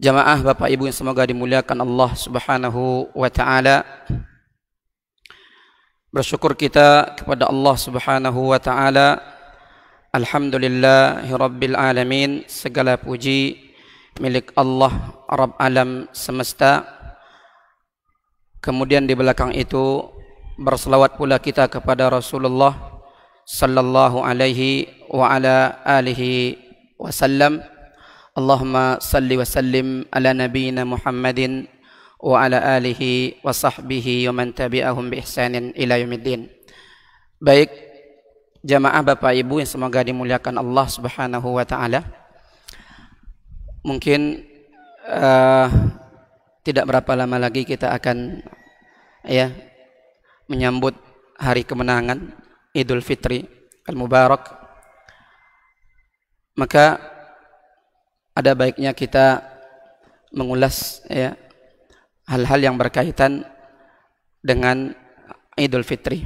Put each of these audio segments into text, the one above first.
Jamaah Bapak Ibu yang semoga dimuliakan Allah Subhanahu wa taala. Bersyukur kita kepada Allah Subhanahu wa taala. Alhamdulillahirabbil alamin. Segala puji milik Allah Rabb alam semesta. Kemudian di belakang itu berselawat pula kita kepada Rasulullah sallallahu alaihi wa ala alihi wasallam. Allahumma salli wa sallim ala nabiyyina Muhammadin wa ala alihi wa sahbihi wa man tabi'ahum bi ihsanin ila yaumiddin. Baik, jamaah Bapak Ibu yang semoga dimuliakan Allah Subhanahu wa taala. Mungkin tidak berapa lama lagi kita akan menyambut hari kemenangan Idul Fitri Al-Mubarak. Maka ada baiknya kita mengulas hal-hal yang berkaitan dengan Idul Fitri.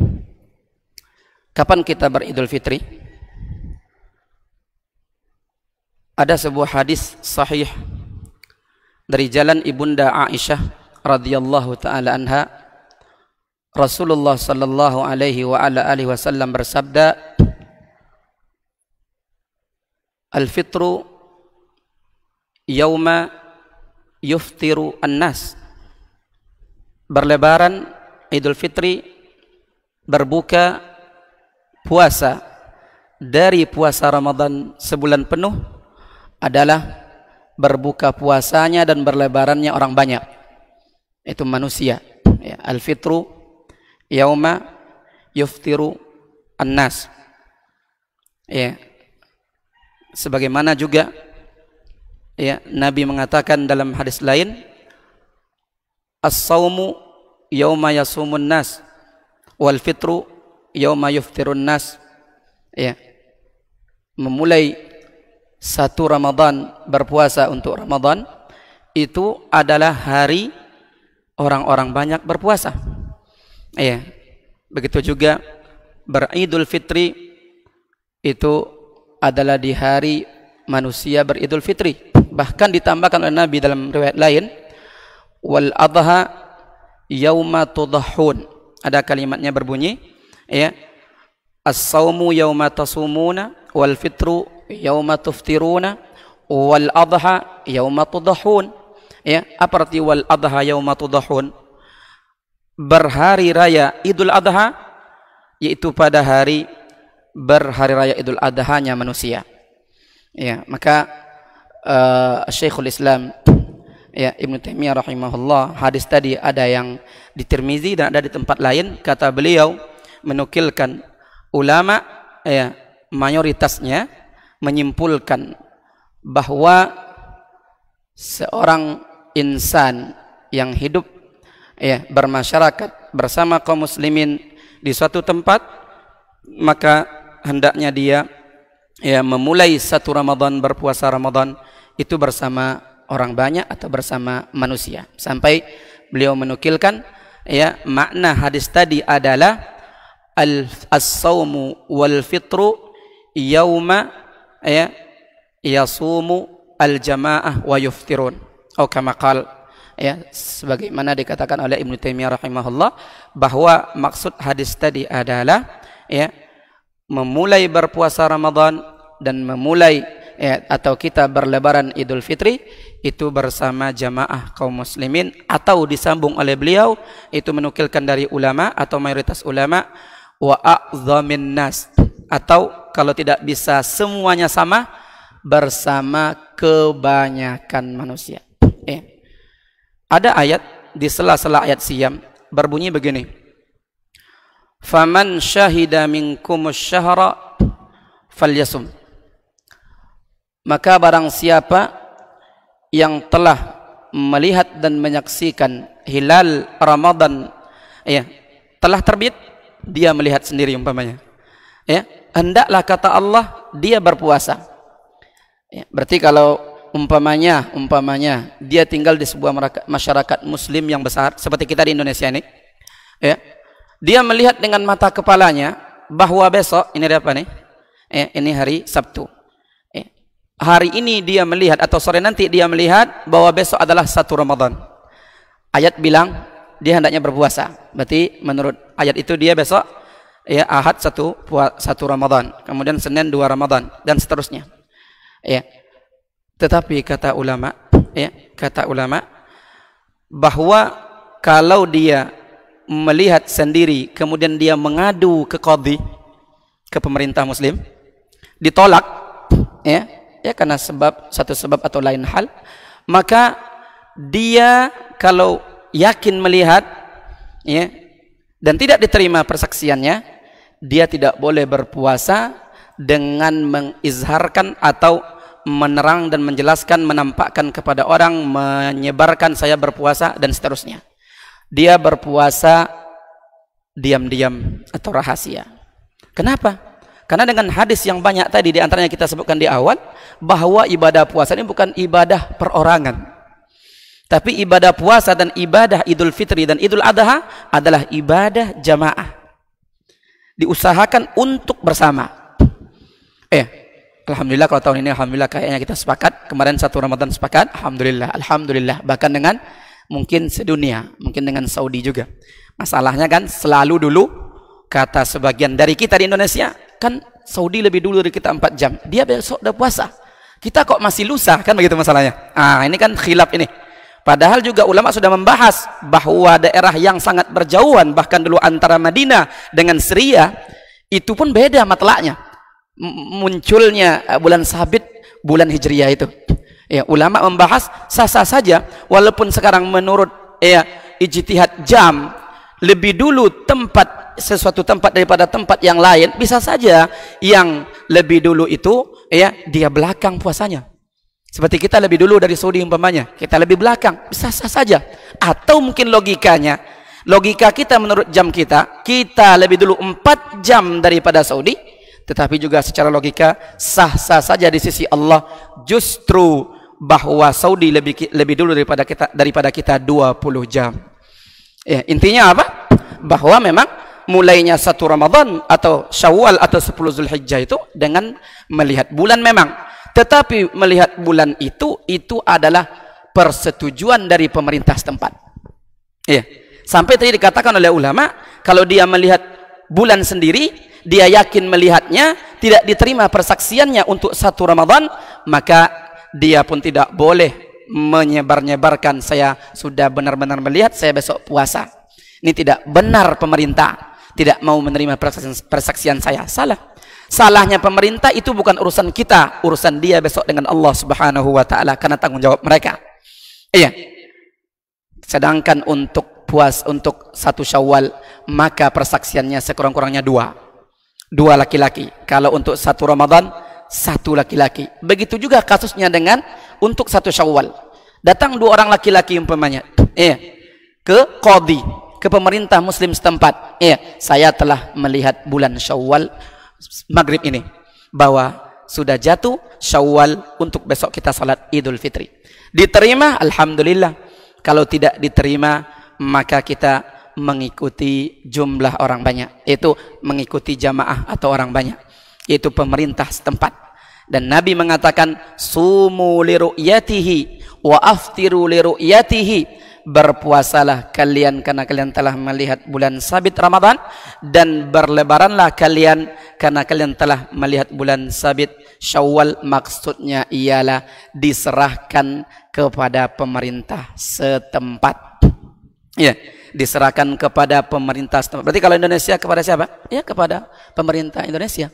Kapan kita beridul fitri? Ada sebuah hadis sahih dari jalan Ibunda Aisyah radhiyallahu taala anha. Rasulullah sallallahu alaihi wa ala alihi wasallam bersabda, "Al-fitru yauma yuftiru an-nas." Berlebaran Idul Fitri, berbuka puasa dari puasa Ramadan sebulan penuh adalah berbuka puasanya dan berlebarannya orang banyak, itu manusia. Al-fitru yauma yuftiru an-nas. Sebagaimana juga Nabi mengatakan dalam hadis lain, as-saumu yauma yasumun nas wal fitru yauma yuftirun nas. Memulai satu Ramadan, berpuasa untuk Ramadan, itu adalah hari orang-orang banyak berpuasa. Begitu juga beridul fitri itu adalah di hari manusia beridul fitri. Bahkan ditambahkan oleh Nabi dalam riwayat lain, wal adha yauma tudahhun. Ada kalimatnya berbunyi, as-saumu yauma tasumuna wal fitru yauma tuftiruna wal adha yauma tudahhun. Apa arti wal adha yauma tudahhun? Berhari raya Idul Adha yaitu pada hari berhari raya Idul Adha-nya manusia. Maka Syekhul Islam Ibnu Taimiyah rahimahullah, hadis tadi ada yang di Tirmizi dan ada di tempat lain. Kata beliau, menukilkan ulama mayoritasnya menyimpulkan bahwa seorang insan yang hidup bermasyarakat bersama kaum muslimin di suatu tempat, maka hendaknya dia memulai satu Ramadan, berpuasa Ramadan itu bersama orang banyak atau bersama manusia. Sampai beliau menukilkan makna hadis tadi adalah as-saumu wal fitru yauma yasumu al-jamaah wa yuftirun. Kama qala, sebagaimana dikatakan oleh Ibnu Taimiyah rahimahullah, bahwa maksud hadis tadi adalah memulai berpuasa Ramadan dan memulai atau kita berlebaran Idul Fitri itu bersama jamaah kaum muslimin, atau disambung oleh beliau itu menukilkan dari ulama atau mayoritas ulama, wa a'dhamin nas, atau kalau tidak bisa semuanya sama, bersama kebanyakan manusia. Ada ayat di sela-sela ayat Siyam berbunyi begini, faman syahida minkumus syahra falyasum. Maka barang siapa yang telah melihat dan menyaksikan hilal Ramadan, telah terbit, dia melihat sendiri umpamanya, hendaklah kata Allah dia berpuasa. Berarti kalau umpamanya dia tinggal di sebuah masyarakat muslim yang besar seperti kita di Indonesia ini, dia melihat dengan mata kepalanya bahwa besok ini ada apa nih? Ini hari Sabtu. hari ini dia melihat atau sore nanti dia melihat bahwa besok adalah 1 Ramadan. Ayat bilang dia hendaknya berpuasa. Berarti menurut ayat itu dia besok ya Ahad 1 Ramadan, kemudian Senin 2 Ramadan dan seterusnya. Ya. Tetapi kata ulama bahwa kalau dia melihat sendiri kemudian dia mengadu ke qadhi, ke pemerintah muslim, ditolak ya karena satu sebab atau lain hal, maka dia kalau yakin melihat ya dan tidak diterima persaksiannya, dia tidak boleh berpuasa dengan mengizharkan atau menerang dan menjelaskan, menampakkan kepada orang, menyebarkan saya berpuasa dan seterusnya. Dia berpuasa diam-diam atau rahasia. Kenapa? Karena dengan hadis yang banyak tadi, di antaranya kita sebutkan di awal, bahwa ibadah puasa ini bukan ibadah perorangan, tapi ibadah puasa dan ibadah Idul Fitri dan Idul Adha adalah ibadah jamaah, diusahakan untuk bersama. Alhamdulillah kalau tahun ini alhamdulillah kayaknya kita sepakat. Kemarin 1 Ramadan sepakat, alhamdulillah, bahkan dengan mungkin sedunia, mungkin dengan Saudi juga. Masalahnya kan selalu dulu kata sebagian dari kita di Indonesia, kan Saudi lebih dulu dari kita 4 jam, dia besok udah puasa, kita kok masih lusa, kan begitu masalahnya. Ini kan khilaf ini. Padahal juga ulama sudah membahas bahwa daerah yang sangat berjauhan, bahkan dulu antara Madinah dengan Syria, itu pun beda matlaknya. Munculnya bulan sabit, bulan Hijriyah itu. Ya, ulama membahas sah-sah saja, walaupun sekarang menurut ijtihad jam lebih dulu sesuatu tempat daripada tempat yang lain, bisa saja yang lebih dulu itu dia belakang puasanya. Seperti kita lebih dulu dari Saudi umpamanya, kita lebih belakang, bisa sah saja. Atau mungkin logika kita menurut jam kita lebih dulu 4 jam daripada Saudi, tetapi juga secara logika sah-sah saja di sisi Allah, justru bahwa Saudi lebih dulu daripada kita 20 jam. Ya, intinya apa? Bahwa memang mulainya 1 Ramadan atau Syawal atau 10 Zulhijjah itu dengan melihat bulan memang. Tetapi melihat bulan itu adalah persetujuan dari pemerintah setempat. Ya. Sampai tadi dikatakan oleh ulama, kalau dia melihat bulan sendiri, dia yakin melihatnya, tidak diterima persaksiannya untuk 1 Ramadan, maka dia pun tidak boleh menyebar-nyebarkan saya sudah benar-benar melihat, saya besok puasa. Ini tidak benar, pemerintah tidak mau menerima persaksian saya. Salahnya pemerintah itu bukan urusan kita, urusan dia besok dengan Allah Subhanahu wa taala, karena tanggung jawab mereka. Iya. Sedangkan untuk 1 Syawal, maka persaksiannya sekurang-kurangnya 2 laki-laki. Kalau untuk 1 Ramadan 1 laki-laki. Begitu juga kasusnya dengan untuk 1 Syawal. Datang 2 orang laki-laki umpamanya, ke qadhi, ke pemerintah muslim setempat. Saya telah melihat bulan Syawal maghrib ini, bahwa sudah jatuh Syawal, untuk besok kita salat Idul Fitri. Diterima, alhamdulillah. Kalau tidak diterima, maka kita mengikuti jumlah orang banyak, yaitu mengikuti jamaah atau orang banyak, yaitu pemerintah setempat. Dan Nabi mengatakan, sumu li ru'yatihi wa aftiru li ru'yatihi, berpuasalah kalian karena kalian telah melihat bulan sabit Ramadan, dan berlebaranlah kalian karena kalian telah melihat bulan sabit Syawal. Maksudnya ialah diserahkan kepada pemerintah setempat. Ya, diserahkan kepada pemerintah setempat. Berarti kalau Indonesia kepada siapa? Ya, kepada pemerintah Indonesia.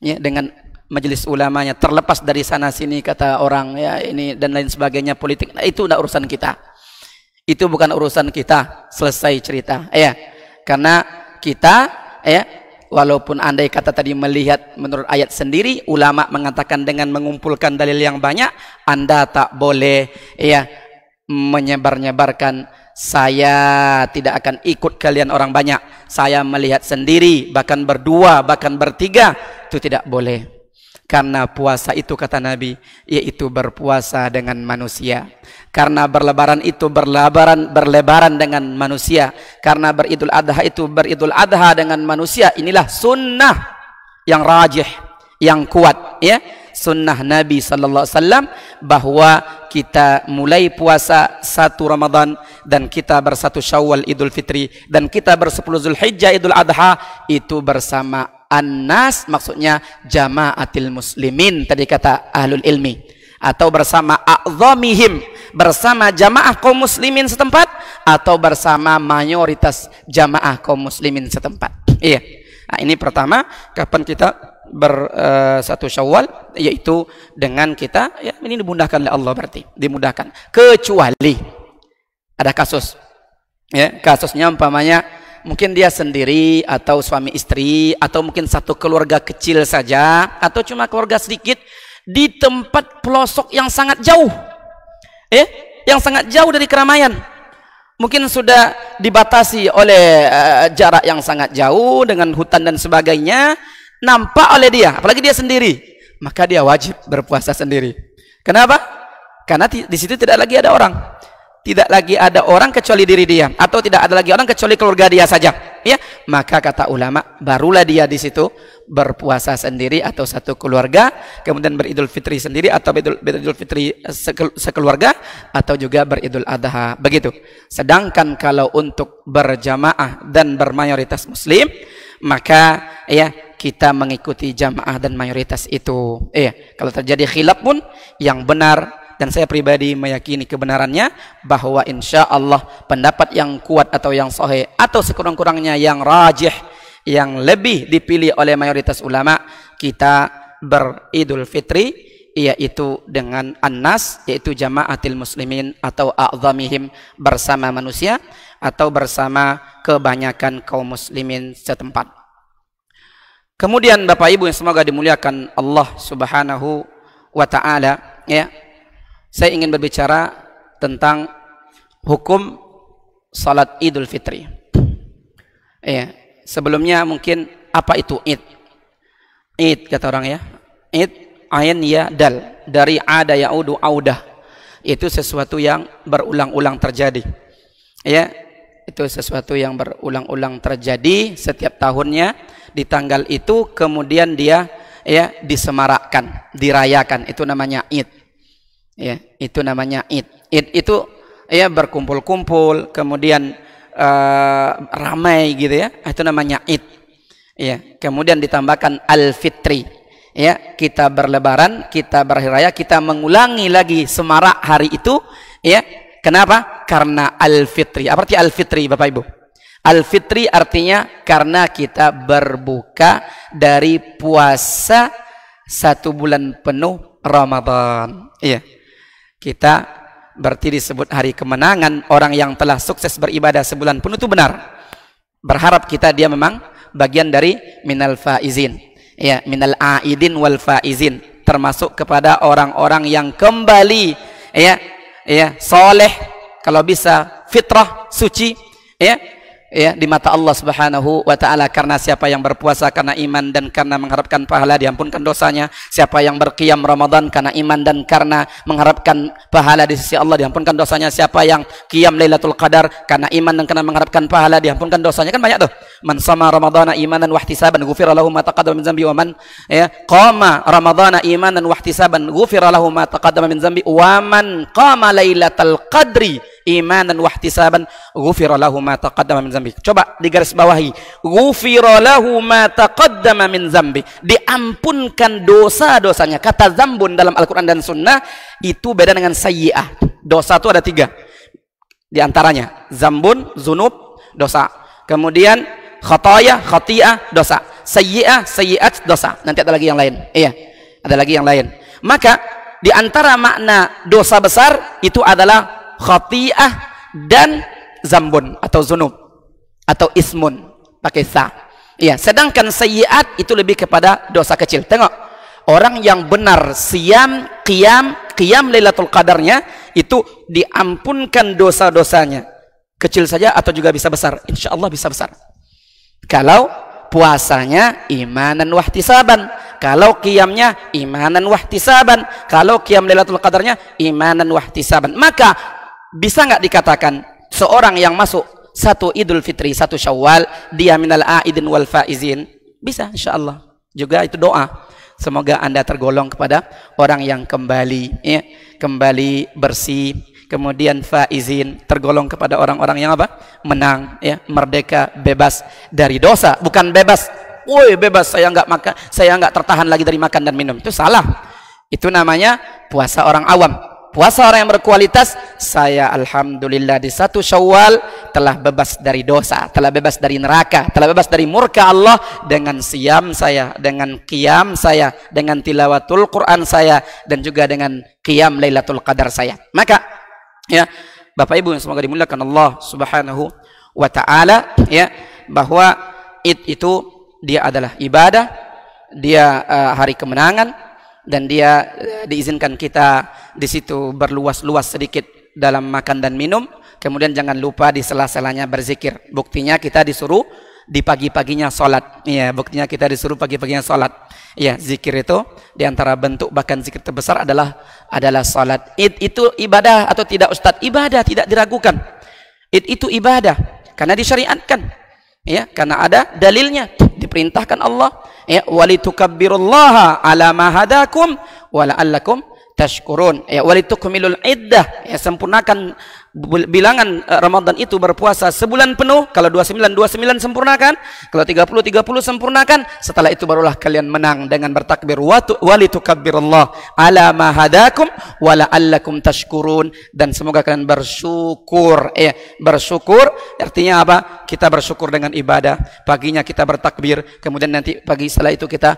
Ya, dengan majelis ulamanya, terlepas dari sana sini kata orang ya ini dan lain sebagainya, politik. Nah, itu udah urusan kita. Itu bukan urusan kita, selesai cerita. Ya. Karena kita walaupun andai kata tadi melihat menurut ayat sendiri, ulama mengatakan dengan mengumpulkan dalil yang banyak, Anda tak boleh menyebar-nyebarkan saya tidak akan ikut kalian orang banyak, saya melihat sendiri, bahkan berdua, bahkan bertiga, itu tidak boleh. Karena puasa itu kata Nabi, yaitu berpuasa dengan manusia. Karena berlebaran itu berlebaran dengan manusia. Karena beridul adha itu beridul adha dengan manusia. Inilah sunnah yang rajih, yang kuat. Ya, sunnah Nabi sallallahu alaihi wasallam bahwa kita mulai puasa 1 Ramadan dan kita bersatu Syawal Idul Fitri dan kita bersepuluh Zulhijjah Idul Adha itu bersama An-Nas, maksudnya jamaatil muslimin tadi kata ahlul ilmi, atau bersama a'zamihim, bersama jamaah kaum muslimin setempat, atau bersama mayoritas jamaah kaum muslimin setempat. Iya. Nah, ini pertama, kapan kita bersatu Syawal, yaitu dengan kita, ya ini dimudahkan oleh Allah, berarti dimudahkan. Kecuali ada kasus, ya kasusnya umpamanya mungkin dia sendiri atau suami istri atau mungkin satu keluarga kecil saja atau cuma keluarga sedikit di tempat pelosok yang sangat jauh, yang sangat jauh dari keramaian, mungkin sudah dibatasi oleh jarak yang sangat jauh dengan hutan dan sebagainya, nampak oleh dia, apalagi dia sendiri, maka dia wajib berpuasa sendiri. Kenapa? Karena di situ tidak lagi ada orang, tidak lagi ada orang kecuali diri dia, atau tidak ada lagi orang kecuali keluarga dia saja, ya. Maka kata ulama, barulah dia di situ berpuasa sendiri atau satu keluarga, kemudian beridul fitri sendiri atau beridul fitri sekeluarga, atau juga beridul adha, begitu. Sedangkan kalau untuk berjamaah dan bermayoritas muslim, maka ya kita mengikuti jamaah dan mayoritas itu. Kalau terjadi khilaf pun yang benar, dan saya pribadi meyakini kebenarannya, bahwa insya Allah pendapat yang kuat atau yang sahih atau sekurang-kurangnya yang rajih, yang lebih dipilih oleh mayoritas ulama, kita beridul fitri yaitu dengan An-Nas, yaitu jamaatil muslimin atau a'zamihim, bersama manusia atau bersama kebanyakan kaum muslimin setempat. Kemudian Bapak Ibu yang semoga dimuliakan Allah Subhanahu wa taala, ya, saya ingin berbicara tentang hukum salat Idul Fitri. Sebelumnya mungkin apa itu Id? Id kata orang, ya. Id, ain ya dal, dari ada yaudu audah. Itu sesuatu yang berulang-ulang terjadi. Ya, itu sesuatu yang berulang-ulang terjadi setiap tahunnya di tanggal itu, kemudian dia ya disemarakkan, dirayakan. Itu namanya Id. Ya, itu namanya Id. Id itu ya berkumpul-kumpul, kemudian ramai gitu, ya. Itu namanya Id. Ya, kemudian ditambahkan Al-Fitri. Ya, kita berlebaran, kita berhari raya, kita mengulangi lagi semarak hari itu, ya. Kenapa? Karena Al-Fitri. Apa arti Al-Fitri, Bapak Ibu? Al-Fitri artinya karena kita berbuka dari puasa 1 bulan penuh Ramadan. Iya. Kita berarti disebut hari kemenangan. Orang yang telah sukses beribadah sebulan penuh itu benar. Berharap kita dia memang bagian dari minal faizin. Ya, minal aidin wal faizin, termasuk kepada orang-orang yang kembali ya soleh, kalau bisa fitrah, suci, ya di mata Allah Subhanahu wa taala. Karena siapa yang berpuasa karena iman dan karena mengharapkan pahala, diampunkan dosanya. Siapa yang berqiyam Ramadan karena iman dan karena mengharapkan pahala di sisi Allah, diampunkan dosanya. Siapa yang qiyam Lailatul Qadar karena iman dan karena mengharapkan pahala, diampunkan dosanya. Kan banyak tuh. Man shama ramadhana imanan wa ihtisaban ghufira lahu ma taqaddama min dzambi, wa man qama ramadhana imanan wa ihtisaban ghufira lahu ma taqaddama min dzambi, wa man qama Lailatul Qadri imanan wa ihtisaban ghufira lahu ma taqaddama min dzambi. Coba digaris bawahi, ghufira lahu ma taqaddama min dzambi, diampunkan dosa-dosanya. Kata zambun dalam Al-Qur'an dan Sunnah itu beda dengan sayyi'ah. Dosa itu ada 3 di antaranya. Zambun, zunub, dosa. Kemudian khati'ah, dosa. Sayyi'at, dosa. Nanti ada lagi yang lain. Iya, ada lagi yang lain. Maka di antara makna dosa besar itu adalah khati'ah dan zambun atau zunub atau ismun pakai sa. Iya, sedangkan sayyi'at itu lebih kepada dosa kecil. Tengok, orang yang benar siam, qiyam Lailatul Qadarnya itu diampunkan dosa-dosanya, kecil saja atau juga bisa besar. Insya Allah bisa besar. Kalau puasanya imanan wahtisaban, kalau qiyamnya imanan wahtisaban, kalau qiyam Lailatul Qadarnya imanan wahtisaban, maka bisa nggak dikatakan seorang yang masuk 1 Idul Fitri, 1 Syawal, dia minal aidin wal faizin? Bisa, insya Allah. Juga itu doa. Semoga Anda tergolong kepada orang yang kembali, ya, kembali bersih, kemudian faizin, tergolong kepada orang-orang yang apa? Menang, ya, merdeka, bebas dari dosa, bukan bebas. Woi, bebas, saya nggak makan, saya nggak tertahan lagi dari makan dan minum. Itu salah. Itu namanya puasa orang awam. Puasa orang yang berkualitas, saya alhamdulillah di 1 Syawal telah bebas dari dosa, telah bebas dari neraka, telah bebas dari murka Allah dengan siam saya, dengan qiyam saya, dengan tilawatul Quran saya, dan juga dengan qiyam Lailatul Qadar saya. Maka ya, Bapak Ibu yang semoga dimuliakan Allah Subhanahu wa taala, ya, bahwa Id itu dia adalah ibadah, dia hari kemenangan, dan dia diizinkan kita di situ berluas-luas sedikit dalam makan dan minum. Kemudian jangan lupa di sela-selanya berzikir. Buktinya kita disuruh di pagi-paginya sholat. Iya, buktinya kita disuruh pagi-paginya sholat. Iya, zikir itu diantara bentuk bahkan zikir terbesar adalah sholat. Id itu ibadah atau tidak Ustadz? Ibadah, tidak diragukan. Id itu ibadah karena disyariatkan. Ya, karena ada dalilnya, diperintahkan Allah, ya, walitukabbirullaha ala ma hadakum wa la'allakum tashkurun, ya, walitukmilul iddah, ya, sempurnakan bilangan Ramadan itu berpuasa sebulan penuh. Kalau 29 sempurnakan, kalau 30 sempurnakan. Setelah itu barulah kalian menang dengan bertakbir walitukabbirullaha ala ma hadakum wa la'allakum tashkurun, dan semoga kalian bersyukur. Ya, bersyukur artinya apa? Kita bersyukur dengan ibadah. Paginya kita bertakbir, kemudian nanti pagi setelah itu kita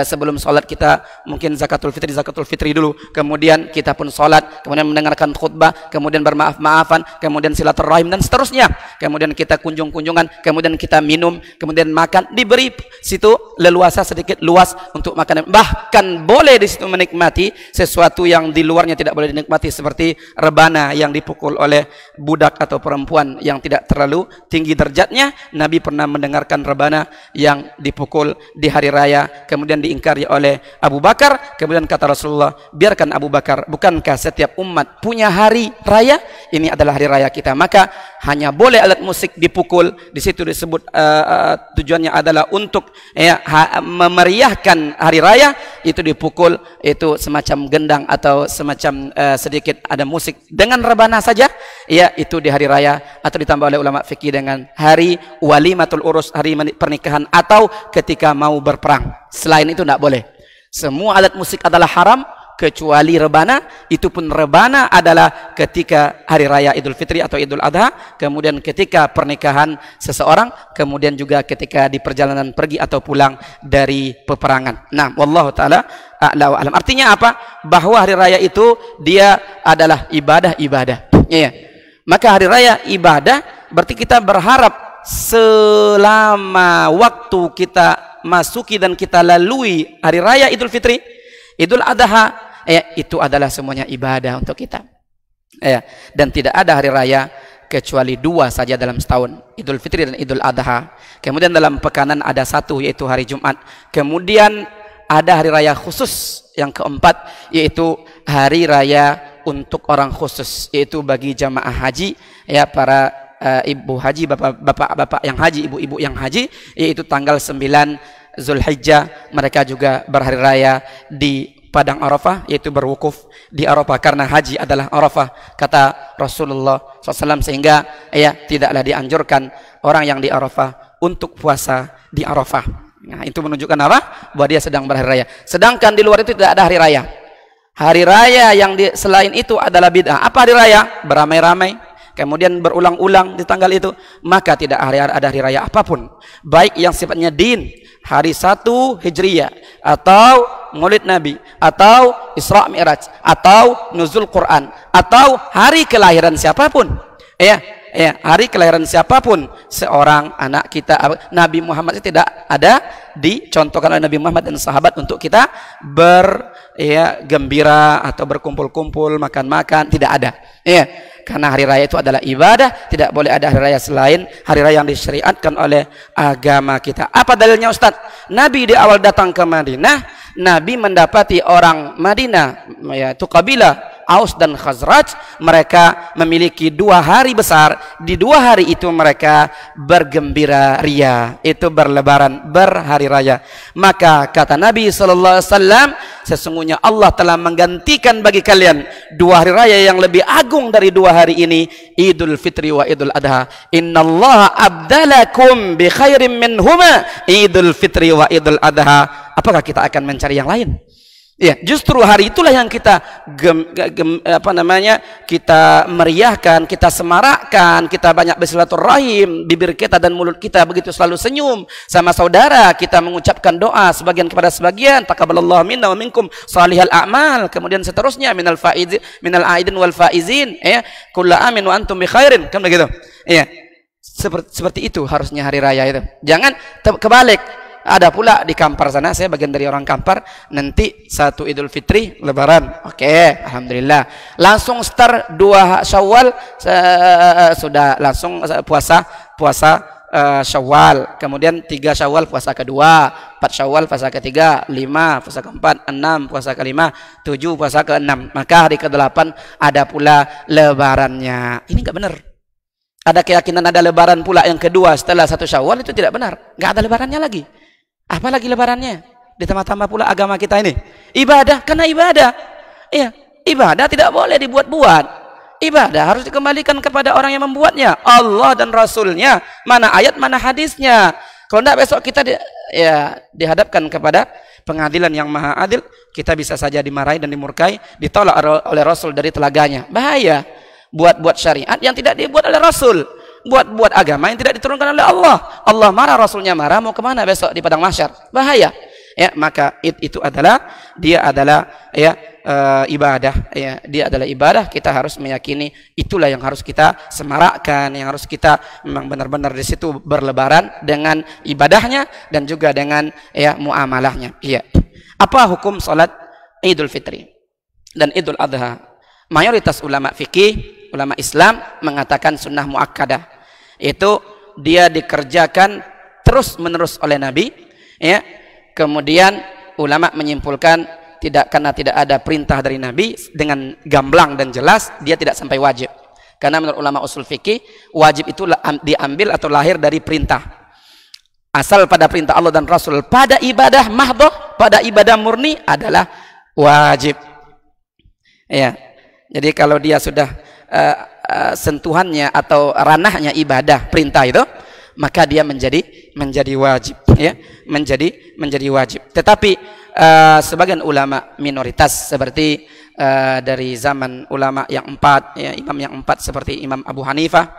sebelum sholat kita mungkin zakatul fitri dulu, kemudian kita pun sholat, kemudian mendengarkan khutbah, kemudian bermaaf-maafan, kemudian silaturahim dan seterusnya. Kemudian kita kunjung-kunjungan, kemudian kita minum, kemudian makan, diberi situ leluasa sedikit luas untuk makan. Bahkan boleh di situ menikmati sesuatu yang di luarnya tidak boleh dinikmati, seperti rebana yang dipukul oleh budak atau perempuan yang tidak terlalu tinggi derajatnya. Nabi pernah mendengarkan rebana yang dipukul di hari raya, kemudian diingkari oleh Abu Bakar. Kemudian kata Rasulullah, biarkan Abu Bakar, bukankah setiap umat punya hari raya? Ini adalah hari raya kita, maka hanya boleh alat musik dipukul. Di situ disebut tujuannya adalah untuk, ya, memeriahkan hari raya. Itu dipukul, itu semacam gendang atau semacam sedikit ada musik dengan rebana saja, ya, itu di hari raya. Atau ditambah oleh ulama fikih dengan hari walimatul urus, hari pernikahan, atau ketika mau berperang. Selain itu tidak boleh. Semua alat musik adalah haram kecuali rebana. Itu pun rebana adalah ketika hari raya Idul Fitri atau Idul Adha, kemudian ketika pernikahan seseorang, kemudian juga ketika di perjalanan pergi atau pulang dari peperangan. Nah, wallahu taala a'la wa alam. Artinya apa? Bahwa hari raya itu dia adalah ibadah-ibadah. Ya. Maka hari raya ibadah berarti kita berharap selama waktu kita masuki dan kita lalui hari raya Idul Fitri, Idul Adha, ya, itu adalah semuanya ibadah untuk kita. Ya, dan tidak ada hari raya kecuali 2 saja dalam setahun, Idul Fitri dan Idul Adha. Kemudian dalam pekanan ada 1, yaitu hari Jumat. Kemudian ada hari raya khusus yang keempat, yaitu hari raya untuk orang khusus, yaitu bagi jamaah haji, ya, para ibu haji, bapak-bapak yang haji, ibu-ibu yang haji, yaitu tanggal 9 Zulhijjah, mereka juga berhari raya di padang Arafah, yaitu berwukuf di Arafah, karena haji adalah Arafah, kata Rasulullah SAW, sehingga, ya, tidaklah dianjurkan orang yang di Arafah untuk puasa di Arafah. Nah, itu menunjukkan apa? Bahwa dia sedang berhari raya. Sedangkan di luar itu tidak ada hari raya. Hari raya yang selain itu adalah bid'ah. Apa hari raya? Beramai-ramai, kemudian berulang-ulang di tanggal itu, maka tidak ada hari raya apapun, baik yang sifatnya din, hari 1 Hijriyah, atau Maulid Nabi, atau Isra Mi'raj, atau Nuzul Quran, atau hari kelahiran siapapun, ya, hari kelahiran siapapun, seorang anak kita, Nabi Muhammad itu tidak ada dicontohkan oleh Nabi Muhammad dan sahabat untuk kita gembira atau berkumpul-kumpul, makan-makan, tidak ada, ya. Karena hari raya itu adalah ibadah, tidak boleh ada hari raya selain hari raya yang disyariatkan oleh agama kita. Apa dalilnya, Ustadz? Nabi di awal datang ke Madinah, Nabi mendapati orang Madinah, yaitu kabilah Aus dan Khazraj, mereka memiliki 2 hari besar. Di 2 hari itu mereka bergembira ria, itu berlebaran, berhari raya. Maka kata Nabi SAW, sesungguhnya Allah telah menggantikan bagi kalian 2 hari raya yang lebih agung dari 2 hari ini, Idul Fitri wa Idul Adha. Innallaha abdalakum bi khairim minhuma Idul Fitri wa Idul Adha. Apakah kita akan mencari yang lain? Ya, justru hari itulah yang kita kita meriahkan, kita semarakkan, kita banyak bersilaturahim, bibir kita dan mulut kita begitu selalu senyum sama saudara, kita mengucapkan doa sebagian kepada sebagian, taqabbalallahu minna wa minkum salihal a'mal, kemudian seterusnya minal aidin wal faizin, ya, kullu amin wa antum bi khairin, kan begitu. Ya. Seperti itu harusnya hari raya itu. Jangan kebalik. Ada pula di Kampar sana, saya bagian dari orang Kampar, nanti 1 Idul Fitri, Lebaran. Oke, alhamdulillah. Langsung start 2 Syawal, sudah langsung puasa Syawal. Kemudian 3 Syawal puasa kedua, 4 Syawal puasa ketiga, 5 puasa keempat, 6 puasa kelima, 7 puasa keenam. Maka hari ke-8 ada pula lebarannya. Ini enggak benar. Ada keyakinan ada lebaran pula yang kedua setelah 1 Syawal, itu tidak benar. Enggak ada lebarannya lagi. Apalagi lebarannya? Ditambah-tambah pula agama kita ini. Ibadah, karena ibadah. Iya, ibadah tidak boleh dibuat-buat. Ibadah harus dikembalikan kepada orang yang membuatnya, Allah dan Rasulnya. Mana ayat, mana hadisnya. Kalau tidak besok kita dihadapkan kepada pengadilan yang maha adil, kita bisa saja dimarahi dan dimurkai, ditolak oleh Rasul dari telaganya. Bahaya. Buat-buat syariat yang tidak dibuat oleh Rasul, buat-buat agama yang tidak diturunkan oleh Allah. Allah marah, Rasulnya marah, mau kemana besok di padang mahsyar? Bahaya. Ya, maka itu adalah ibadah. Ya, dia adalah ibadah. Kita harus meyakini itulah yang harus kita semarakkan, yang harus kita memang benar-benar di situ berlebaran dengan ibadahnya dan juga dengan muamalahnya. Iya. Apa hukum salat Idul Fitri dan Idul Adha? Mayoritas ulama fikih, ulama Islam mengatakan sunnah muakkadah. Itu dia dikerjakan terus-menerus oleh Nabi, ya. Kemudian ulama menyimpulkan karena tidak ada perintah dari Nabi dengan gamblang dan jelas, dia tidak sampai wajib. Karena menurut ulama usul fikih, wajib itu diambil atau lahir dari perintah. Asal pada perintah Allah dan Rasul, pada ibadah mahdhah, pada ibadah murni adalah wajib. Ya. Jadi kalau dia sudah sentuhannya atau ranahnya ibadah perintah itu, maka dia menjadi wajib, ya, menjadi wajib. Tetapi sebagian ulama minoritas seperti dari zaman ulama yang 4, ya, imam yang 4 seperti Imam Abu Hanifah,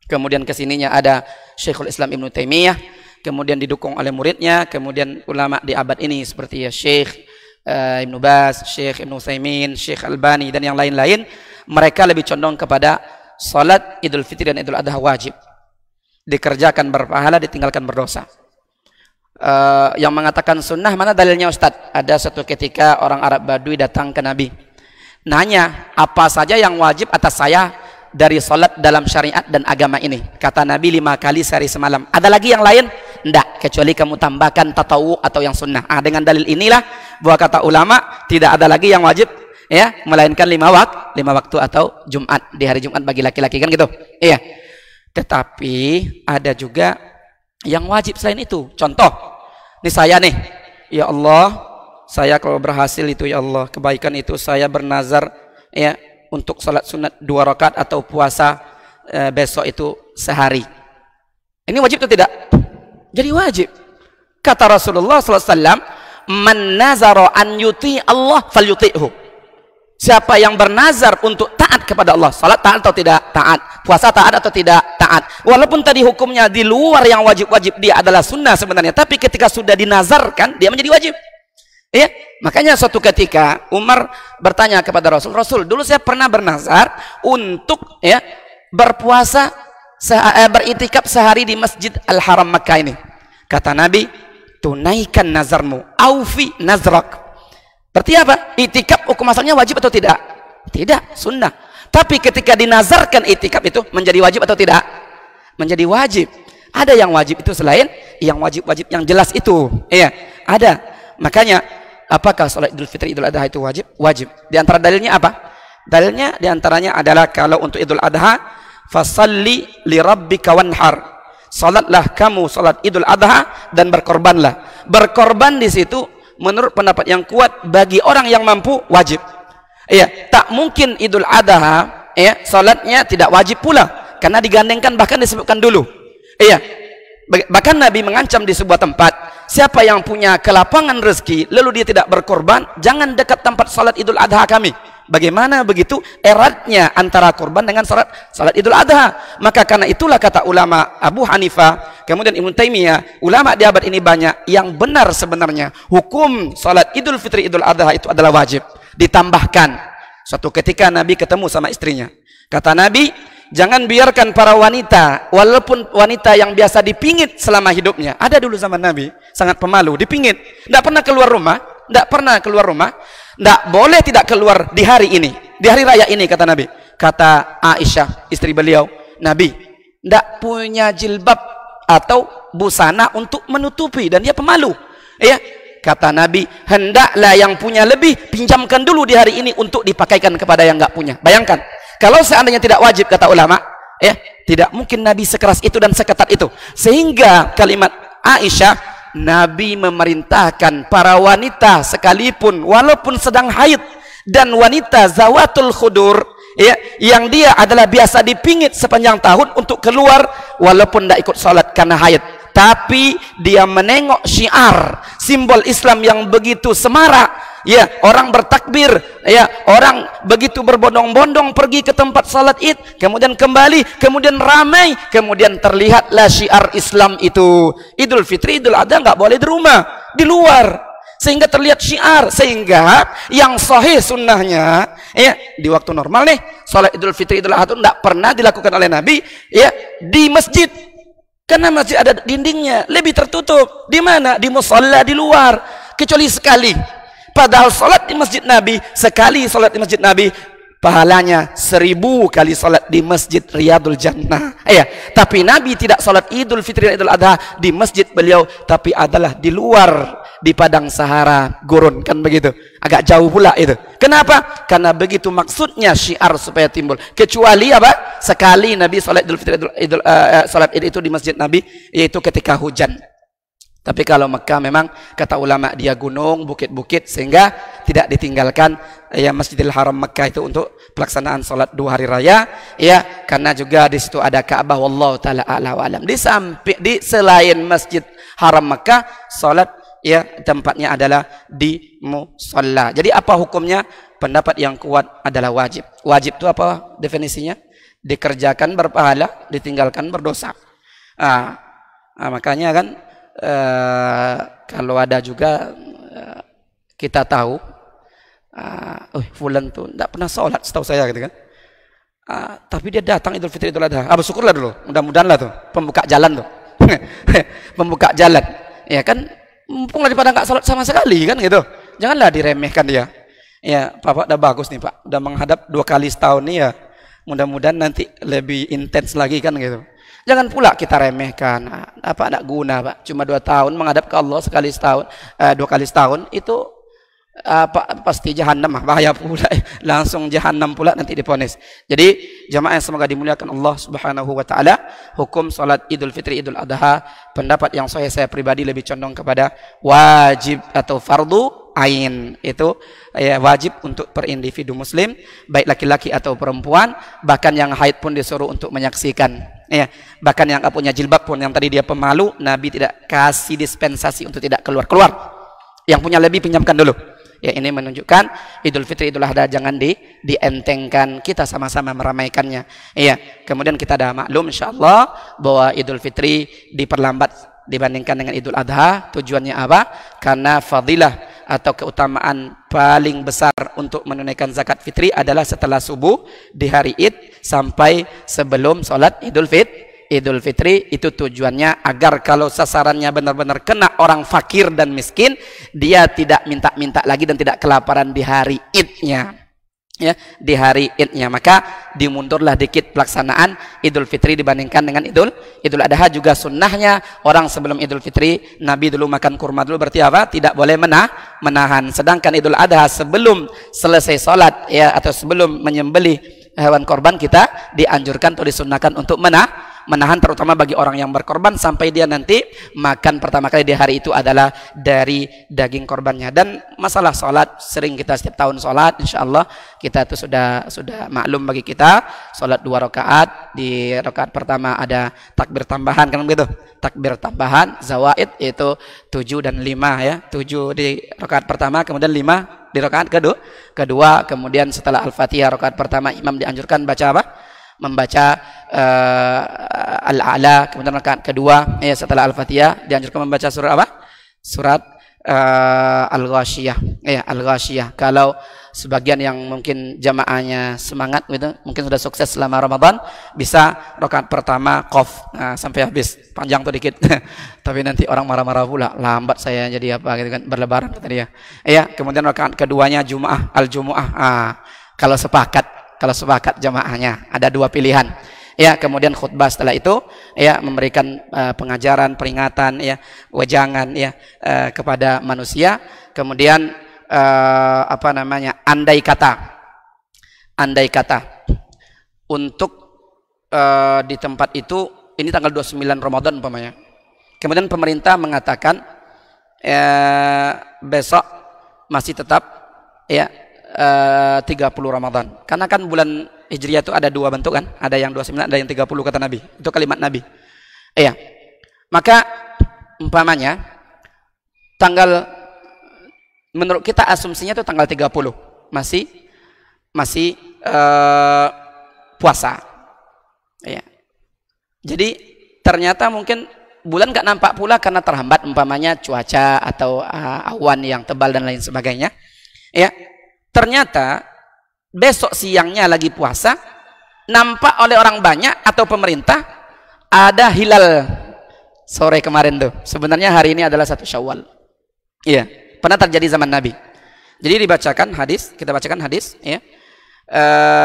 kemudian kesininya ada Syekhul Islam Ibnu Taimiyah, kemudian didukung oleh muridnya, kemudian ulama di abad ini seperti ya Syekh Ibnu Baz, Syekh Ibnu Utsaimin, Syekh Albani dan yang lain-lain, mereka lebih condong kepada salat Idul Fitri dan Idul Adha wajib. Dikerjakan berpahala, ditinggalkan berdosa. Yang mengatakan sunnah, mana dalilnya Ustadz? Ada suatu ketika orang Arab Badui datang ke Nabi, nanya, apa saja yang wajib atas saya dari salat dalam syariat dan agama ini? Kata Nabi, 5 kali sehari semalam. Ada lagi yang lain? Tidak, kecuali kamu tambahkan tatawu atau yang sunnah. Dengan dalil inilah bahwa kata ulama tidak ada lagi yang wajib, ya, melainkan 5 waktu atau Jumat, di hari Jumat bagi laki-laki, kan gitu. Iya. Tetapi ada juga yang wajib selain itu. Contoh, ini saya nih, ya Allah, saya kalau berhasil itu, ya Allah, kebaikan itu saya bernazar, ya, untuk salat sunat 2 rakaat atau puasa besok itu sehari. Ini wajib atau tidak? Jadi wajib. Kata Rasulullah SAW, man nazara an yuti Allah falyuti'hu. Siapa yang bernazar untuk taat kepada Allah, salat taat atau tidak? Taat. Puasa taat atau tidak? Taat. Walaupun tadi hukumnya di luar yang wajib-wajib, dia adalah sunnah sebenarnya, tapi ketika sudah dinazarkan, dia menjadi wajib. Ya, makanya suatu ketika Umar bertanya kepada Rasul, Rasul, dulu saya pernah bernazar untuk, ya, berpuasa beritikaf sehari di Masjid Al-Haram Makkah ini. Kata Nabi, tunaikan nazarmu, aufi nazrak. Berarti apa? Itikaf hukum asalnya wajib atau tidak? Tidak, sunnah. Tapi ketika dinazarkan itikaf itu menjadi wajib atau tidak? Menjadi wajib. Ada yang wajib itu selain yang wajib-wajib yang jelas itu. Iya, ada. Makanya apakah salat Idul Fitri Idul Adha itu wajib? Wajib. Di antara dalilnya apa? Dalilnya diantaranya adalah kalau untuk Idul Adha, fasalli li rabbika wanhar. Salatlah kamu salat Idul Adha dan berkorbanlah. Berkorban di situ menurut pendapat yang kuat bagi orang yang mampu wajib. Ya, tak mungkin Idul Adha ya salatnya tidak wajib pula karena digandengkan, bahkan disebutkan dulu. Iya. Bahkan Nabi mengancam di sebuah tempat, siapa yang punya kelapangan rezeki lalu dia tidak berkorban, jangan dekat tempat salat Idul Adha kami. Bagaimana begitu eratnya antara korban dengan salat Idul Adha. Maka karena itulah kata ulama Abu Hanifah, kemudian Ibnu Taimiyah, ulama di abad ini banyak yang benar sebenarnya hukum salat Idul Fitri Idul Adha itu adalah wajib. Ditambahkan suatu ketika Nabi ketemu sama istrinya, kata Nabi, jangan biarkan para wanita, walaupun wanita yang biasa dipingit selama hidupnya, ada dulu zaman Nabi sangat pemalu, dipingit, tidak pernah keluar rumah, tidak boleh tidak keluar di hari ini, di hari raya ini, kata Nabi. Kata Aisyah istri beliau, Nabi tidak punya jilbab atau busana untuk menutupi dan dia pemalu. Ya, kata Nabi, hendaklah yang punya lebih pinjamkan dulu di hari ini untuk dipakaikan kepada yang nggak punya. Bayangkan, kalau seandainya tidak wajib, kata ulama, ya tidak mungkin Nabi sekeras itu dan seketat itu. Sehingga kalimat Aisyah, Nabi memerintahkan para wanita sekalipun walaupun sedang haid dan wanita zawatul khudur, ya, yang dia adalah biasa dipingit sepanjang tahun untuk keluar walaupun tidak ikut sholat karena haid, tapi dia menengok syiar simbol Islam yang begitu semarak, ya, orang bertakbir, ya, orang begitu berbondong-bondong pergi ke tempat salat Id, kemudian kembali, kemudian ramai, kemudian terlihatlah syiar Islam itu. Idul Fitri, Idul Adha nggak boleh di rumah, di luar, sehingga terlihat syiar. Sehingga yang sahih sunnahnya, ya, di waktu normal nih salat Idul Fitri Idul Adha itu nggak pernah dilakukan oleh Nabi, ya, di masjid. Karena masjid ada dindingnya, lebih tertutup. Di mana? Di musalla, di luar. Kecuali sekali. Padahal salat di masjid Nabi, sekali salat di masjid Nabi, pahalanya 1000 kali salat di masjid Riyadul Jannah. Ya, tapi Nabi tidak salat Idul Fitri dan Idul Adha di masjid beliau, tapi adalah di luar, di padang Sahara gurun, kan begitu. Agak jauh pula itu. Kenapa? Karena begitu maksudnya syiar supaya timbul. Kecuali apa? Sekali Nabi salat Idul Fitri salat Id itu di masjid Nabi, yaitu ketika hujan. Tapi kalau Mekah memang kata ulama dia gunung, bukit-bukit, sehingga tidak ditinggalkan ya Masjidil Haram Mekah itu untuk pelaksanaan salat 2 hari raya, ya, karena juga di situ ada Ka'bah, wallahu taala a'la wa alam. Di selain Masjid Haram Mekah, salat ya tempatnya adalah di musalla. Jadi apa hukumnya? Pendapat yang kuat adalah wajib. Wajib itu apa definisinya? Dikerjakan berpahala, ditinggalkan berdosa. Makanya kan kalau ada juga kita tahu, fulan tuh tidak pernah sholat setahu saya gitu kan, tapi dia datang Idul Fitri Idul Adha, bersyukurlah dulu, mudah-mudahan lah tuh pembuka jalan tuh. Pembuka jalan, ya kan, mumpung daripada nggak sholat sama sekali kan gitu, janganlah diremehkan dia. Ya Bapak udah bagus nih Pak, udah menghadap 2 kali setahun nih, ya mudah-mudahan nanti lebih intens lagi kan gitu. Jangan pula kita remehkan, apa tidak guna Pak, cuma 2 tahun menghadap ke Allah sekali setahun, 2 kali setahun itu pasti jahanam, bahaya pula, langsung jahanam pula nanti diponis. Jadi jamaah yang semoga dimuliakan Allah Subhanahu wa taala, hukum salat Idul Fitri Idul Adha, pendapat yang saya pribadi lebih condong kepada wajib atau fardu ain. Itu ya wajib untuk per individu muslim, baik laki-laki atau perempuan, bahkan yang haid pun disuruh untuk menyaksikan. Ya, bahkan yang punya jilbab pun, yang tadi dia pemalu, Nabi tidak kasih dispensasi untuk tidak keluar-keluar. Yang punya lebih pinjamkan dulu. Ya, ini menunjukkan Idul Fitri Idul Adha jangan dientengkan, kita sama-sama meramaikannya. Ya, kemudian kita dah maklum insyaallah bahwa Idul Fitri diperlambat dibandingkan dengan Idul Adha. Tujuannya apa? Karena fadilah atau keutamaan paling besar untuk menunaikan zakat fitri adalah setelah subuh di hari Id sampai sebelum sholat Idul Fitri. Itu tujuannya agar kalau sasarannya benar-benar kena orang fakir dan miskin, dia tidak minta-minta lagi dan tidak kelaparan di hari Idnya. ya di hari Idnya, maka dimundurlah dikit pelaksanaan Idul Fitri dibandingkan dengan Idul Adha. Juga sunnahnya orang sebelum Idul Fitri Nabi dulu makan kurma dulu, berarti apa? Tidak boleh menahan. Sedangkan Idul Adha sebelum selesai sholat ya atau sebelum menyembelih hewan korban, kita dianjurkan atau disunnahkan untuk menahan, terutama bagi orang yang berkorban sampai dia nanti makan pertama kali di hari itu adalah dari daging korbannya. Dan masalah sholat, sering kita setiap tahun sholat, insya Allah kita itu sudah maklum bagi kita. Sholat 2 rakaat, di rakaat pertama ada takbir tambahan, kan begitu? Takbir tambahan zawaid itu 7 dan 5 ya, 7 di rakaat pertama, kemudian 5 di rakaat kedua. Kemudian setelah Al-Fatihah rakaat pertama imam dianjurkan baca apa? Membaca Al-A'la. Kemudian rakaat kedua ya setelah Al-Fatihah dianjurkan membaca surat apa? Surat Al-Ghasyiyah ya, Al-Ghasyiyah. Kalau sebagian yang mungkin jamaahnya semangat gitu, mungkin sudah sukses selama Ramadan, bisa rakaat pertama Qaf sampai habis, panjang tuh dikit. Tapi nanti orang marah-marah pula, lambat saya jadi apa gitu kan, berlebaran kata dia. Ya, kemudian rakaat keduanya Jumu'ah, Al-Jumu'ah. Kalau sepakat jamaahnya ada 2 pilihan. Ya, kemudian khutbah setelah itu ya memberikan pengajaran, peringatan ya, wejangan ya kepada manusia. Kemudian andai kata untuk di tempat itu ini tanggal 29 Ramadan umpamanya. Kemudian pemerintah mengatakan besok masih tetap ya 30 Ramadan. Karena kan bulan Hijriah itu ada 2 bentuk kan, ada yang 29, ada yang 30 kata Nabi. Itu kalimat Nabi. Iya. Maka umpamanya menurut kita asumsinya itu tanggal 30 masih puasa. Iya. Jadi ternyata mungkin bulan nggak nampak pula karena terhambat umpamanya cuaca atau awan yang tebal dan lain sebagainya. Ya. Ternyata besok siangnya lagi puasa, nampak oleh orang banyak atau pemerintah ada hilal sore kemarin tuh. Sebenarnya hari ini adalah 1 Syawal. Iya, pernah terjadi zaman Nabi. Jadi kita bacakan hadis ya.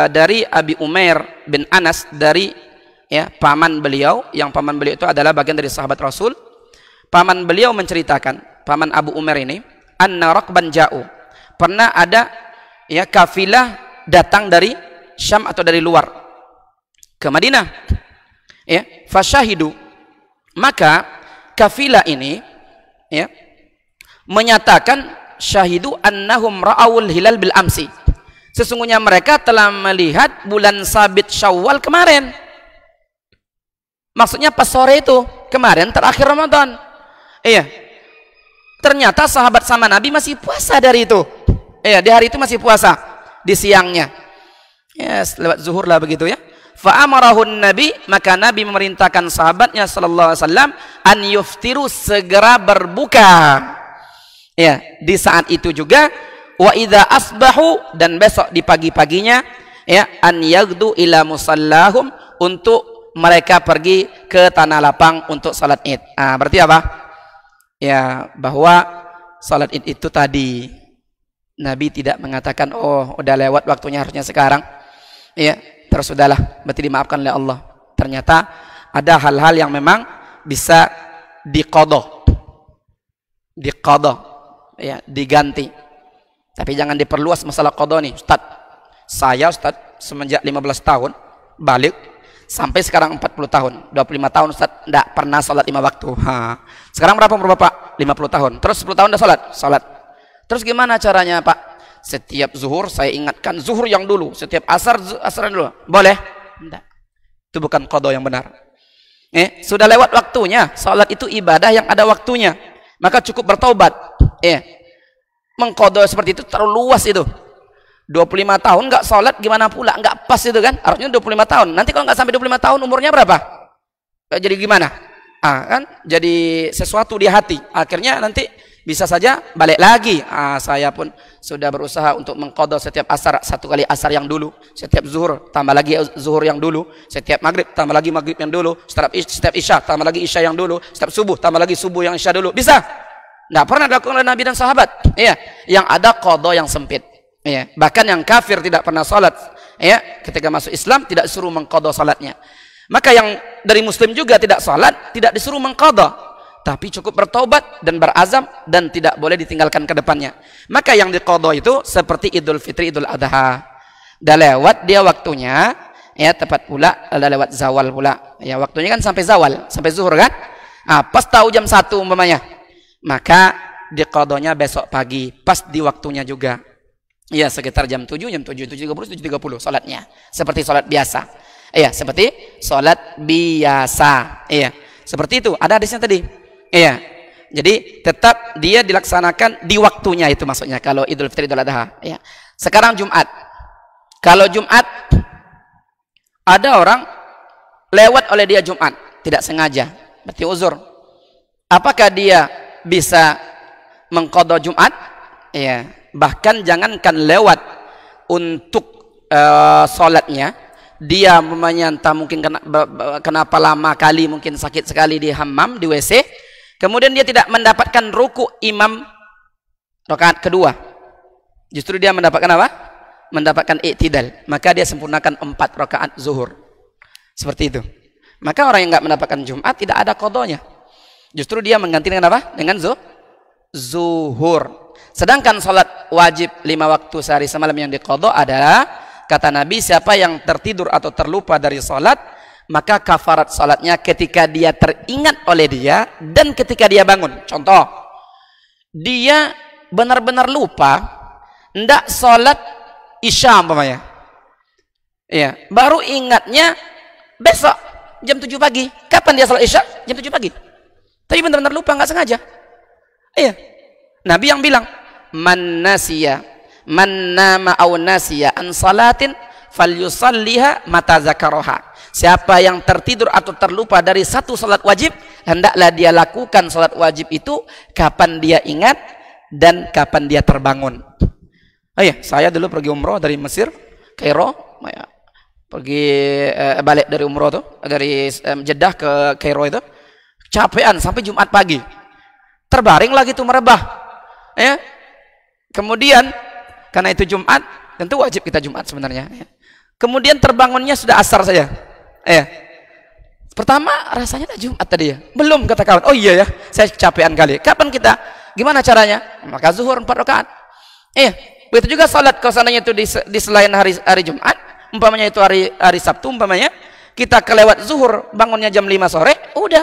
Dari Abi Umair bin Anas, dari ya paman beliau, yang paman beliau itu adalah bagian dari sahabat Rasul. Paman beliau menceritakan, paman Abu Umair ini, anna raqban ja'u, pernah ada ya kafilah datang dari Syam atau dari luar ke Madinah ya, fasyahidu, maka kafilah ini ya menyatakan syahidu annahum ra'awul hilal bil amsi, sesungguhnya mereka telah melihat bulan sabit Syawal kemarin. Maksudnya pas sore itu kemarin terakhir Ramadan. Iya. Ternyata sahabat sama Nabi masih puasa dari itu. Iya, di hari itu masih puasa di siangnya. Ya, lewat zuhur lah begitu ya. Fa amarahun Nabi, maka Nabi memerintahkan sahabatnya sallallahu alaihi wasallam an yuftiru, segera berbuka. Ya, di saat itu juga wa idza asbahu, dan besok di pagi-paginya ya, an yaghdu ila musallahum, untuk mereka pergi ke tanah lapang untuk salat Id. Berarti apa? Ya, bahwa salat Id itu tadi Nabi tidak mengatakan oh udah lewat waktunya harusnya sekarang. Ya, terus sudahlah, berarti dimaafkan oleh Allah. Ternyata ada hal-hal yang memang bisa diqadha, ya, diganti. Tapi jangan diperluas masalah qadha nih, Ustaz. Saya Ustaz semenjak 15 tahun balik sampai sekarang 40 tahun, 25 tahun Ustaz enggak pernah salat 5 waktu. Sekarang berapa umur Bapak? 50 tahun. Terus 10 tahun udah salat. Terus gimana caranya Pak? Setiap zuhur saya ingatkan zuhur yang dulu, setiap asar yang dulu. Boleh? Tidak. Itu bukan qadha yang benar. Sudah lewat waktunya. Salat itu ibadah yang ada waktunya. Maka cukup bertaubat. Mengqadha seperti itu terlalu luas itu. 25 tahun nggak salat gimana pula? Nggak pas itu kan? Harusnya 25 tahun. Nanti kalau nggak sampai 25 tahun umurnya berapa? Jadi gimana? Kan jadi sesuatu di hati. Akhirnya nanti bisa saja balik lagi. Saya pun sudah berusaha untuk mengqadha setiap asar, 1 kali asar yang dulu, setiap zuhur tambah lagi zuhur yang dulu, setiap maghrib tambah lagi maghrib yang dulu, setiap isya tambah lagi isya yang dulu, setiap subuh tambah lagi subuh yang isya dulu. Bisa? Nggak pernah dilakukan oleh Nabi dan sahabat. Iya, yang ada qadha yang sempit. Ya, bahkan yang kafir tidak pernah salat, ya, ketika masuk Islam tidak disuruh mengqadha salatnya. Maka yang dari muslim juga tidak salat, tidak disuruh mengqadha, tapi cukup bertaubat dan berazam dan tidak boleh ditinggalkan ke depannya. Maka yang diqadha itu seperti Idul Fitri, Idul Adha. Dah lewat dia waktunya, ya, tepat pula dah lewat zawal pula. Ya, waktunya kan sampai zawal, sampai zuhur kan? Pas tahu jam 1 umpamanya, maka diqadhanya besok pagi, pas di waktunya juga. Ya, sekitar jam 7, 7.30, 7.30 salatnya. Seperti salat biasa. Iya, seperti salat biasa. Iya, seperti itu. Ada hadisnya tadi. Iya. Jadi tetap dia dilaksanakan di waktunya, itu maksudnya kalau Idul Fitri, Idul Adha. Ya. Sekarang Jumat. Kalau Jumat ada orang lewat oleh dia Jumat, tidak sengaja, berarti uzur. Apakah dia bisa mengqadha Jumat? Ya, bahkan jangankan lewat untuk sholatnya, dia entah mungkin kenapa lama kali, mungkin sakit sekali di hammam, di WC, kemudian dia tidak mendapatkan ruku imam rakaat kedua, justru dia mendapatkan apa? Mendapatkan i'tidal, maka dia sempurnakan 4 rakaat zuhur. Seperti itu. Maka orang yang nggak mendapatkan Jumat tidak ada qadhanya, justru dia mengganti dengan apa? Dengan zuhur. Sedangkan salat wajib 5 waktu sehari semalam yang diqadha adalah, kata Nabi, siapa yang tertidur atau terlupa dari salat, maka kafarat salatnya ketika dia teringat oleh dia dan ketika dia bangun. Contoh, dia benar-benar lupa, ndak salat Isya umpamanya. Iya, baru ingatnya besok jam 7 pagi. Kapan dia salat Isya? Jam 7 pagi. Tapi benar-benar lupa, nggak sengaja. Iya. Nabi yang bilang, man nama aw nasiya an salatin falyusalliha mata zakaroha. Siapa yang tertidur atau terlupa dari satu salat wajib, hendaklah dia lakukan salat wajib itu kapan dia ingat dan kapan dia terbangun. Oh iya, saya dulu pergi umroh dari Mesir, Kairo, pergi balik dari umroh tuh, dari Jeddah ke Kairo itu, capean sampai Jumat pagi, terbaring lagi tuh merebah, ya. Kemudian karena itu Jumat, tentu wajib kita Jumat sebenarnya. Ya. Kemudian terbangunnya sudah asar saja. Pertama rasanya tak Jumat tadi ya, belum, kata kawan. Oh iya ya, saya capean kali. Kapan kita? Gimana caranya? Maka zuhur 4 rakaat. Begitu juga salat kalau seandainya itu di selain hari Jumat, umpamanya itu hari Sabtu umpamanya, kita kelewat zuhur, bangunnya jam 5 sore, udah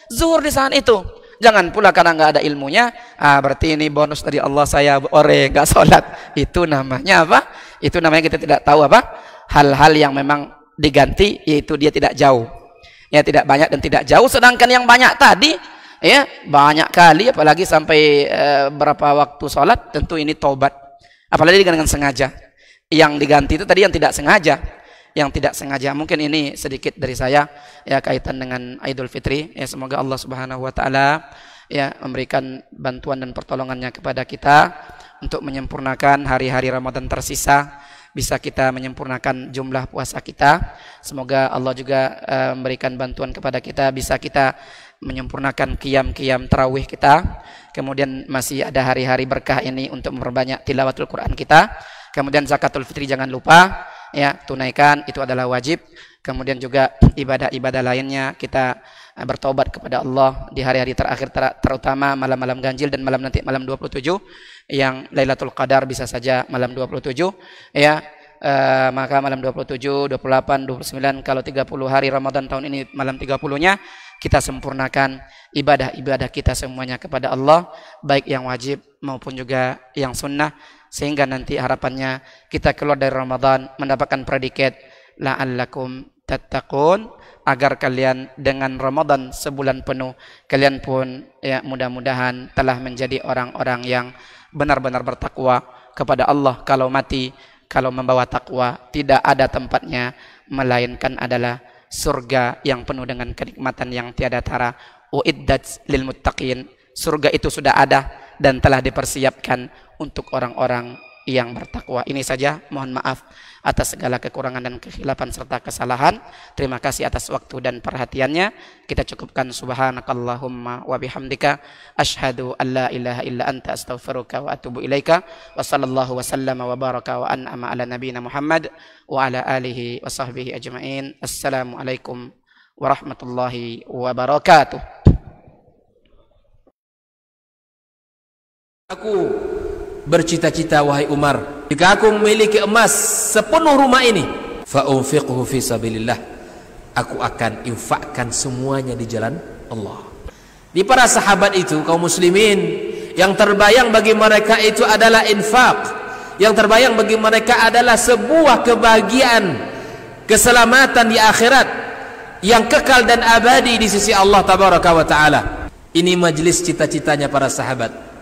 zuhur di saat itu. Jangan pula karena nggak ada ilmunya, berarti ini bonus dari Allah, saya nggak sholat. Itu namanya apa? Itu namanya kita tidak tahu apa? Hal-hal yang memang diganti, yaitu dia tidak jauh. Ya, tidak banyak dan tidak jauh. Sedangkan yang banyak tadi, ya banyak kali, apalagi sampai berapa waktu sholat, tentu ini taubat. Apalagi dengan sengaja. Yang diganti itu tadi yang tidak sengaja. Yang tidak sengaja. Mungkin ini sedikit dari saya ya kaitan dengan Idul Fitri. Ya, semoga Allah Subhanahu wa taala ya memberikan bantuan dan pertolongannya kepada kita untuk menyempurnakan hari-hari Ramadan tersisa, bisa kita menyempurnakan jumlah puasa kita. Semoga Allah juga memberikan bantuan kepada kita, bisa kita menyempurnakan qiyam tarawih kita. Kemudian masih ada hari-hari berkah ini untuk memperbanyak tilawatul Quran kita. Kemudian zakatul fitri jangan lupa ya, tunaikan, itu adalah wajib. Kemudian juga ibadah-ibadah lainnya kita bertobat kepada Allah di hari-hari terakhir, terutama malam-malam ganjil dan nanti malam 27 yang Lailatul Qadar bisa saja malam 27 ya. Maka malam 27, 28, 29, kalau 30 hari Ramadan tahun ini malam 30-nya kita sempurnakan ibadah-ibadah kita semuanya kepada Allah, baik yang wajib maupun juga yang sunnah, sehingga nanti harapannya kita keluar dari Ramadan mendapatkan predikat la'allakum tattaqun, agar kalian dengan Ramadan sebulan penuh kalian pun ya mudah-mudahan telah menjadi orang-orang yang benar-benar bertakwa kepada Allah. Kalau mati, kalau membawa takwa, tidak ada tempatnya melainkan adalah surga yang penuh dengan kenikmatan yang tiada tara. Uiddat lil muttaqin, surga itu sudah ada dan telah dipersiapkan untuk orang-orang yang bertakwa. Ini saja, mohon maaf atas segala kekurangan dan kekhilafan serta kesalahan. Terima kasih atas waktu dan perhatiannya. Kita cukupkan subhanakallahumma wa bihamdika asyhadu an la ilaha illa anta astaghfiruka wa atubu ilaika. Wa sallallahu wa sallama wa baraka wa an'ama ala nabiyina Muhammad wa ala alihi wa sahbihi ajma'in. Assalamualaikum warahmatullahi wabarakatuh. Aku bercita-cita wahai Umar, jika aku memiliki emas sepenuh rumah ini, fa unfiqhu fi sabilillah, aku akan infakkan semuanya di jalan Allah. Di para sahabat itu, kaum muslimin, yang terbayang bagi mereka itu adalah infak, yang terbayang bagi mereka adalah sebuah kebahagiaan, keselamatan di akhirat yang kekal dan abadi di sisi Allah tabaraka wa taala. Ini majelis cita-citanya para sahabat.